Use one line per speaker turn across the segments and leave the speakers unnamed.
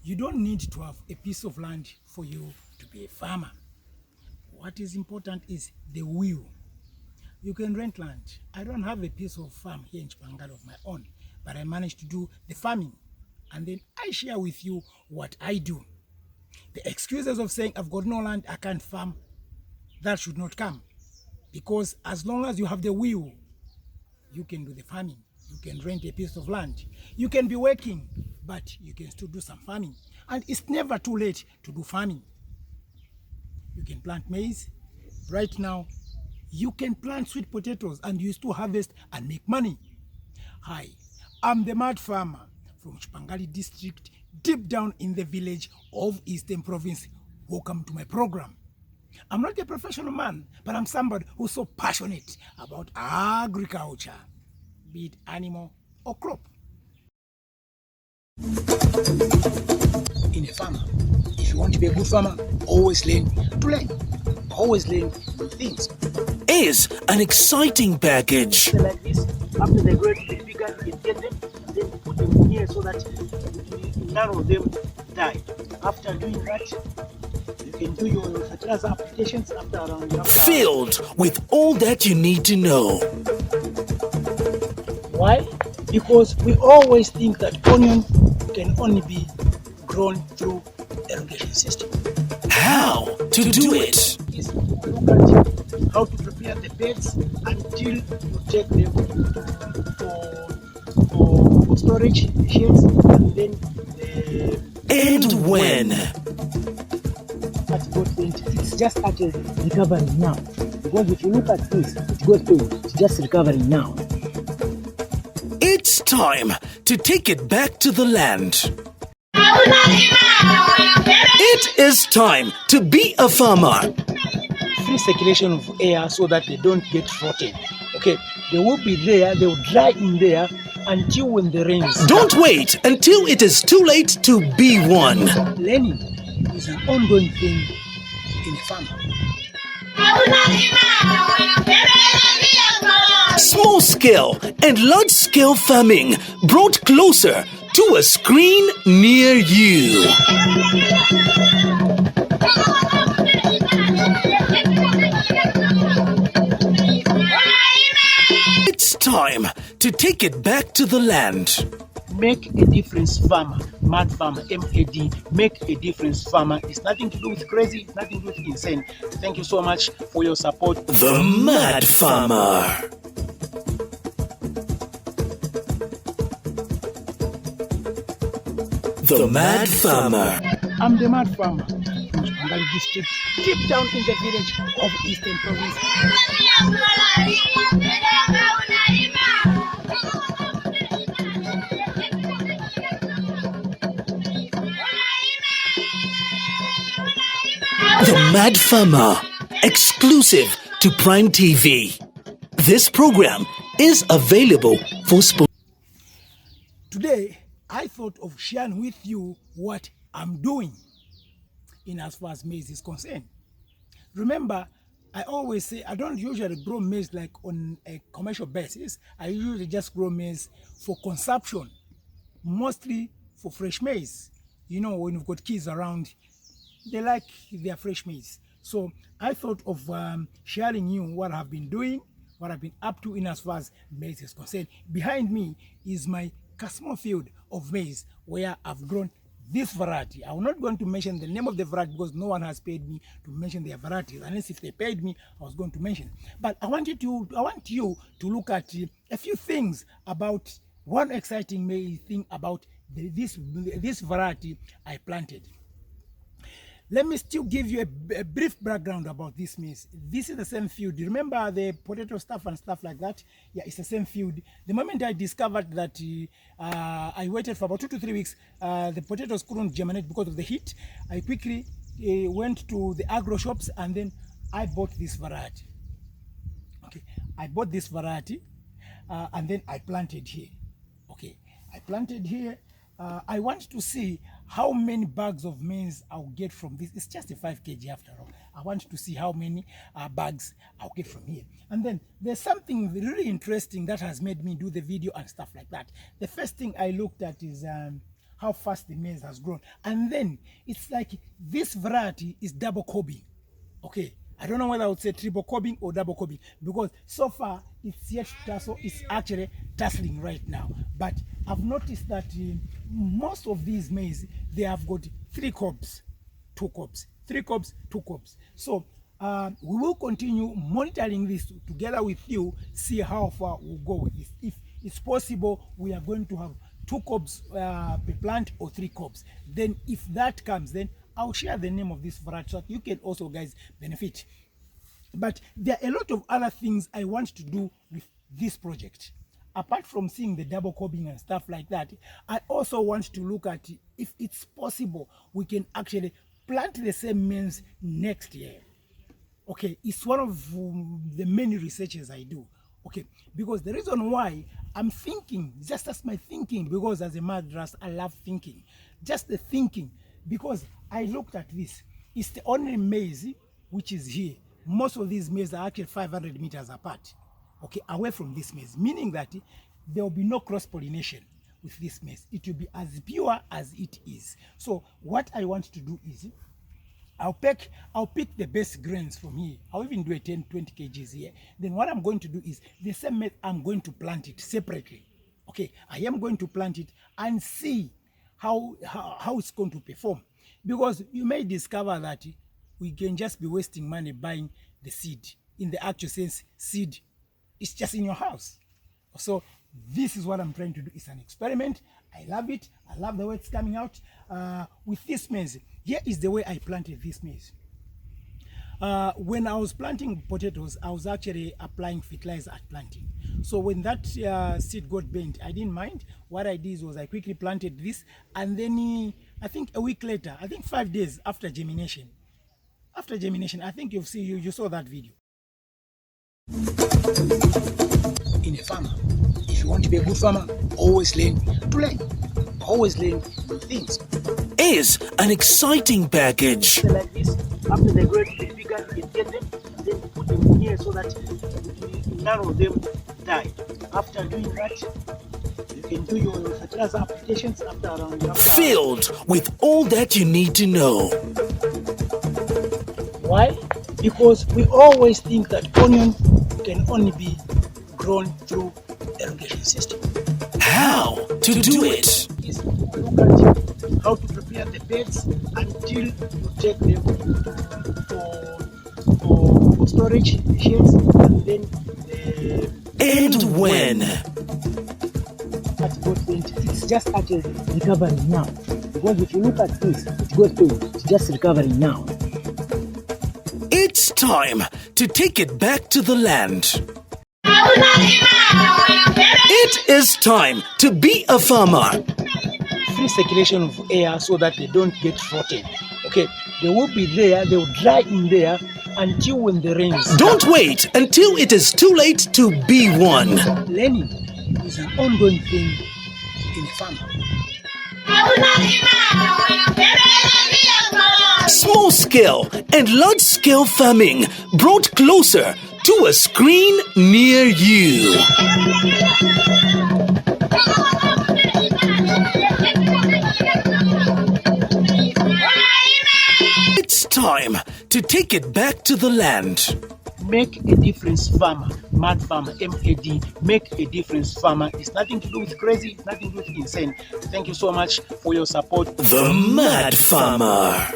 You don't need to have a piece of land for you to be a farmer. What is important is the will. You can rent land. I don't have a piece of farm here in Chipangali of my own, but I managed to do the farming. And then I share with you what I do. The excuses of saying I've got no land, I can't farm, that should not come. Because as long as you have the will, you can do the farming. You can rent a piece of land. You can be working, but you can still do some farming. And it's never too late to do farming. You can plant maize. Right now, you can plant sweet potatoes and you still harvest and make money. Hi, I'm the mad farmer from Chipangali district, deep down in the village of Eastern Province. Welcome to my program. I'm not a professional man, but I'm somebody who's so passionate about agriculture, be it animal or crop. In a farmer, if you want to be a good farmer, always learn to learn. Always learn new things.
Is an exciting package.
Like this, after they grow to be bigger, you get them, and then put them in here so that none of them die. After doing that, you can do your fertilizer applications after
Filled with all that you need to know.
Why? Because we always think that onion can only be grown through irrigation system.
How to do it?
Is look at how to prepare the beds until you take them for storage sheds, and then
And when?
It's just at a recovery now. Because if you look at this, it goes to it's just recovering now.
It's time to take it back to the land. It is time to be a farmer.
Free circulation of air so that they don't get rotten. Okay, they will be there, they will dry in there until when the rains.
Don't wait until it is too late to be one.
Learning is an ongoing thing in a farm.
Small scale and large scale farming brought closer to a screen near you. It's time to take it back to the land.
Make a difference farmer, mad farmer, MAD, make a difference farmer. It's nothing to do with crazy, it's nothing to do with insane. Thank you so much for your support.
The Mad Farmer. The Mad Farmer.
I'm the mad farmer from Chipangali district, deep down in the village of Eastern Province.
The Mad Farmer, exclusive to Prime TV. This program is available for sponsors.
Today, I thought of sharing with you what I'm doing in as far as maize is concerned. Remember, I always say I don't usually grow maize like on a commercial basis. I usually just grow maize for consumption, mostly for fresh maize. You know, when you've got kids around, they like their fresh maize. So I thought of sharing you what I've been doing, what I've been up to in as far as maize is concerned. Behind me is my small field of maize where I've grown this variety. I'm not going to mention the name of the variety because no one has paid me to mention their varieties. Unless if they paid me, I was going to mention. But I want you to look at a few things about one exciting thing about this variety I planted. Let me still give you a brief background about this maize. This is the same field. Remember the potato stuff and stuff like that? Yeah, it's the same field. The moment I discovered that I waited for about 2 to 3 weeks, the potatoes couldn't germinate because of the heat, I quickly went to the agro shops and then I bought this variety. Okay, I bought this variety and then I planted here. Okay, I planted here. I want to see how many bags of maize I'll get from this. It's just a 5 kg after all. I want to see how many bags I'll get from here. And then there's something really interesting that has made me do the video and stuff like that. The first thing I looked at is how fast the maize has grown. And then it's like this variety is double cobbing. Okay, I don't know whether I would say triple cobbing or double cobbing because so far it's yet to tassel. It's actually tasseling right now. But I've noticed that most of these maize, they have got 3 cobs, 2 cobs, 3 cobs, 2 cobs. So we will continue monitoring this together with you, see how far we'll go with this. If it's possible, we are going to have 2 cobs per plant or 3 cobs. Then if that comes, then I'll share the name of this variety so that you can also guys benefit. But there are a lot of other things I want to do with this project. Apart from seeing the double cobbing and stuff like that, I also want to look at if it's possible we can actually plant the same maize next year. Okay, it's one of the many researches I do. Okay, because the reason why I'm thinking, just as my thinking, because as a madras, I love thinking. Just the thinking, because I looked at this. It's the only maize which is here. Most of these maize are actually 500 meters apart. Okay, away from this maize, meaning that there will be no cross-pollination with this maize. It will be as pure as it is. So what I want to do is, I'll pick the best grains from here. I'll even do a 10, 20 kgs here. Then what I'm going to do is, the same maize, I'm going to plant it separately. Okay, I am going to plant it and see how it's going to perform. Because you may discover that we can just be wasting money buying the seed. In the actual sense, seed is just in your house. So this is what I'm trying to do. It's an experiment. I love it. I love the way it's coming out. With this maize, here is the way I planted this maize. When I was planting potatoes, I was actually applying fertilizer at planting. So when that seed got bent, I didn't mind. What I did was I quickly planted this, and then I think a week later, I think 5 days after germination, I think you saw that video. In a farmer, if you want to be a good farmer, always learn to learn. Always learn new things.
Is an exciting package.
Like this, after they grow to be bigger, you get them, and then you put them in here so that none of them die. After doing that, you can do your fertilizer applications after around.
Filled with all that you need to know.
Why? Because we always think that onion can only be grown through irrigation system.
How to do it?
Is look at how to prepare the beds until you take them for storage sheds, and then
And when?
It's just actually recovering now. Because if you look at this, it got paid. It's just recovering now.
It's time to take it back to the land. It is time to be a farmer.
Free circulation of air so that they don't get rotten. Okay, they will be there, they will dry in there until when the rains.
Don't wait until it is too late to be one.
Learning is an ongoing thing in a farm.
Small scale and large scale farming brought closer to a screen near you. It's time to take it back to the land.
Make a difference farmer, mad farmer, MAD, make a difference farmer. It's nothing to do with crazy, it's nothing to do with insane. Thank you so much for your support.
The Mad Farmer.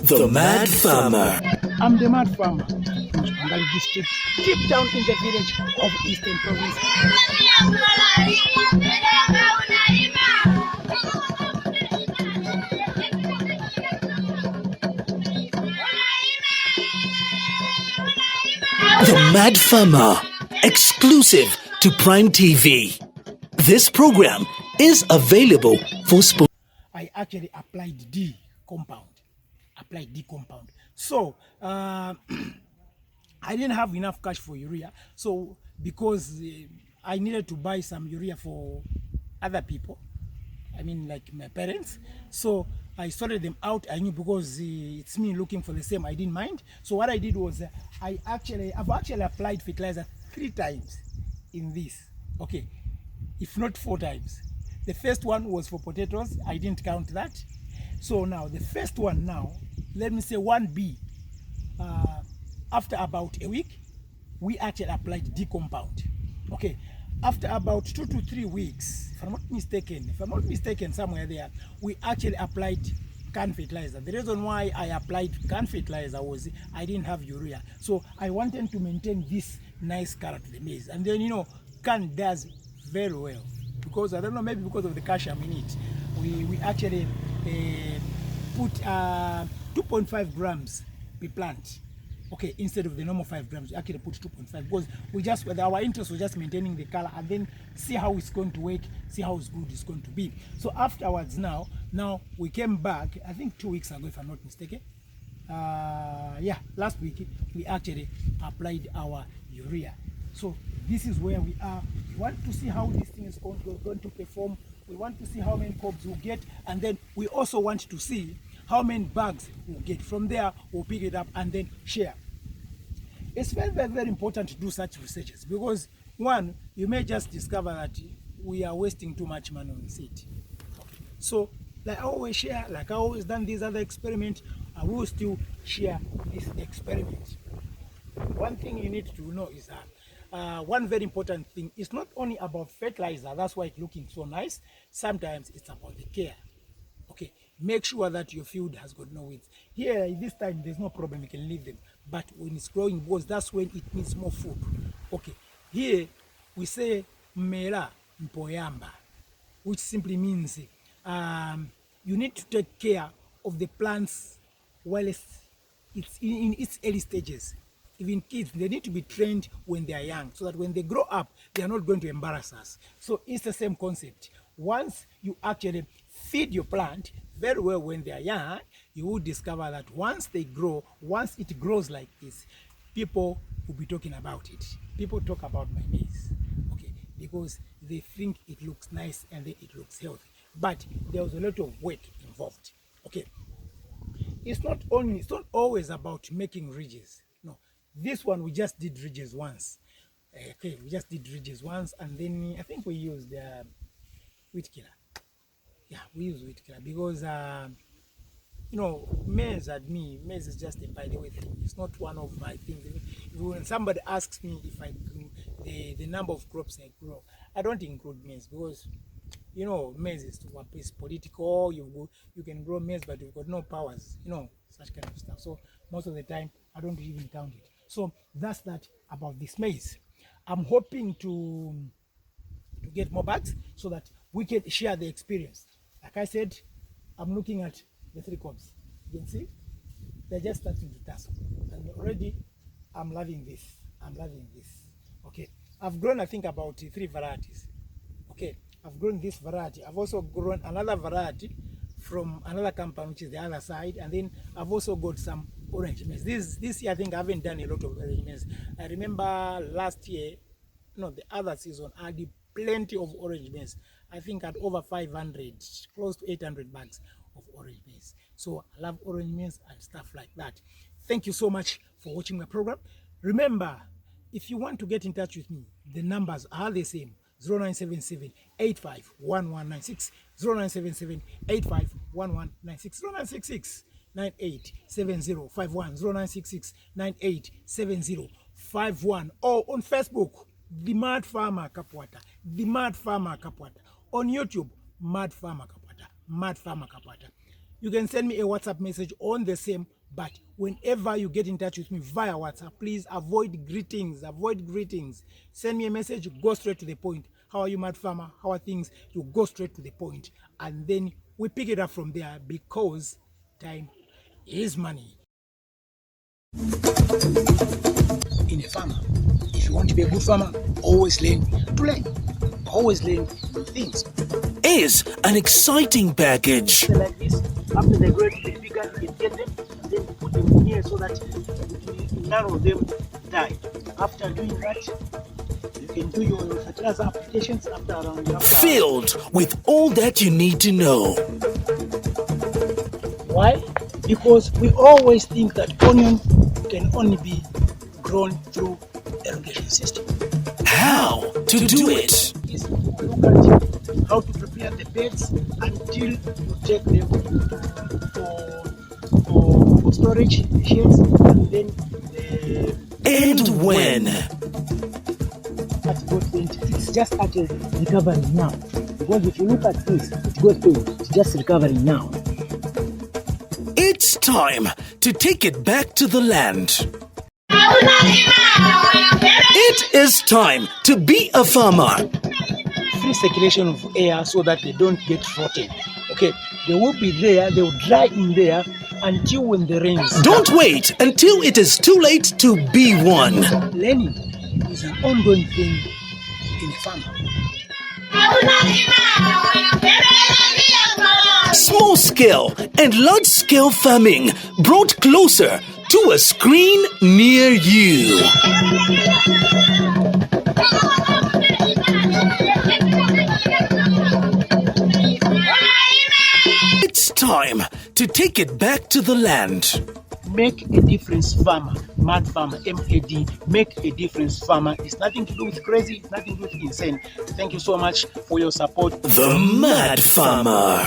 The Mad Farmer.
I'm the Mad Farmer in Chipangali district, deep down in the village of Eastern Province.
The Mad Farmer, exclusive to Prime TV. This program is available for
I actually applied D compound. So I didn't have enough cash for urea. So because I needed to buy some urea for other people, I mean like my parents. So I sorted them out. I knew because it's me looking for the same, I didn't mind. So what I did was I've actually applied fertilizer 3 times in this. Okay, if not 4 times. The first one was for potatoes. I didn't count that. So now the first one now, let me say 1B. After about a week, we actually applied D compound. Okay, after about 2 to 3 weeks, if I'm not mistaken, somewhere there, we actually applied can fertilizer. The reason why I applied can fertilizer was I didn't have urea. So I wanted to maintain this nice color to the maize. And then, you know, can does very well. Because, I don't know, maybe because of the calcium in it. We actually put 2.5 grams per plant. Okay, instead of the normal 5 grams, we actually put 2.5 because our interest was just maintaining the color and then see how it's going to work, see how good it's going to be. So afterwards now we came back, I think 2 weeks ago, if I'm not mistaken. Yeah, last week we actually applied our urea. So this is where we are. We want to see how this thing is going to perform. We want to see how many cobs we'll get, and then we also want to see how many bags we'll get. From there, we'll pick it up and then share. It's very, very, very important to do such researches because, one, you may just discover that we are wasting too much money on seed. So, like I always share, like I always done these other experiments, I will still share this experiment. One thing you need to know is that one very important thing is not only about fertilizer, that's why it's looking so nice. Sometimes it's about the care. Okay, make sure that your field has got no weeds. Here, this time, there's no problem, you can leave them. But when it's growing, because that's when it needs more food. Okay, here we say mera mpoyamba, which simply means you need to take care of the plants while it's in its early stages. Even kids, they need to be trained when they are young, so that when they grow up, they are not going to embarrass us. So it's the same concept. Once you actually feed your plant very well when they are young, you will discover that once it grows like this, people will be talking about it. People talk about my maize, okay, because they think it looks nice and then it looks healthy. But there was a lot of work involved. Okay, it's not always about making ridges. No, this one we just did ridges once. Okay, we just did ridges once, and then I think we used wheat killer. Yeah, we use wheat killer because you know, maize is just a by the way thing. It's not one of my things. When somebody asks me if I do the number of crops I grow, I don't include maize because, you know, maize is political. You can grow maize, but you've got no powers, you know, such kind of stuff. So most of the time, I don't even count it. So that's that about this maize. I'm hoping to get more bags so that we can share the experience. Like I said, I'm looking at the 3 cobs. You can see they're just starting to tassel, and already I'm loving this. Okay, I've grown, I think, about 3 varieties. Okay, I've grown this variety. I've also grown another variety from another company, which is the other side, and then I've also got some orange maize. This year, I think I haven't done a lot of orange maize. I remember last year, no, the other season, I did plenty of orange maize. I think at over 500, close to 800 bags of orange maize. So I love orange maize and stuff like that. Thank you so much for watching my program. Remember, if you want to get in touch with me, the numbers are the same: 0977 85 1196, 0977 85 1196 0966 987051 0966 987051, or on Facebook, The Mad Farmer Kapwata, The Mad Farmer Kapwata, on YouTube, Mad Farmer Kapwata, Mad Farmer Kapwata. You can send me a WhatsApp message on the same, but whenever you get in touch with me via WhatsApp, please avoid greetings, avoid greetings. Send me a message, go straight to the point. How are you, Mad Farmer? How are things? You go straight to the point, and then we pick it up from there, because time is money. In a farmer, if you want to be a good farmer, always learn to learn. Always learn new things.
Is an exciting package.
Like this, after they grow to be bigger, you can get them, and then put them in here so that none of them die. After doing that, you can do your fertilizer applications after
Filled with all that you need to know.
Why? Because we always think that onion can only be grown through irrigation system.
How to do it?
Is look at how to prepare the beds until you take them for storage sheds, and then
And when?
It's just at recovering now. Because if you look at this, it goes to it's just recovering now.
It's time to take it back to the land. It is time to be a farmer.
Free circulation of air so that they don't get rotten. Okay, they will be there, they will dry in there until when the rains.
Don't wait until it is too late to be one.
Learning is an ongoing thing in a farmer.
Small scale and large scale farming brought closer to a screen near you. It's time to take it back to the land.
Make a difference, farmer. Mad Farmer, MAD. Make a difference, farmer. It's nothing to do with crazy, it's nothing to do with insane. Thank you so much for your support.
The Mad Farmer.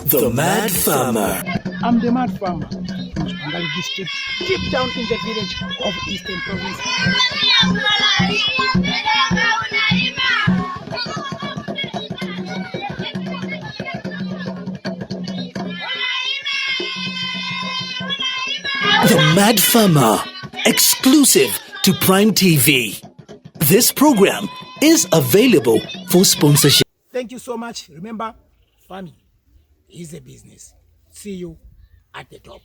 The Mad Farmer.
I'm the Mad Farmer from Spangali district, deep down in the village of Eastern Province.
The Mad Farmer, exclusive to Prime TV. This program is available for sponsorship.
Thank you so much. Remember, farming is a business. See you at the top.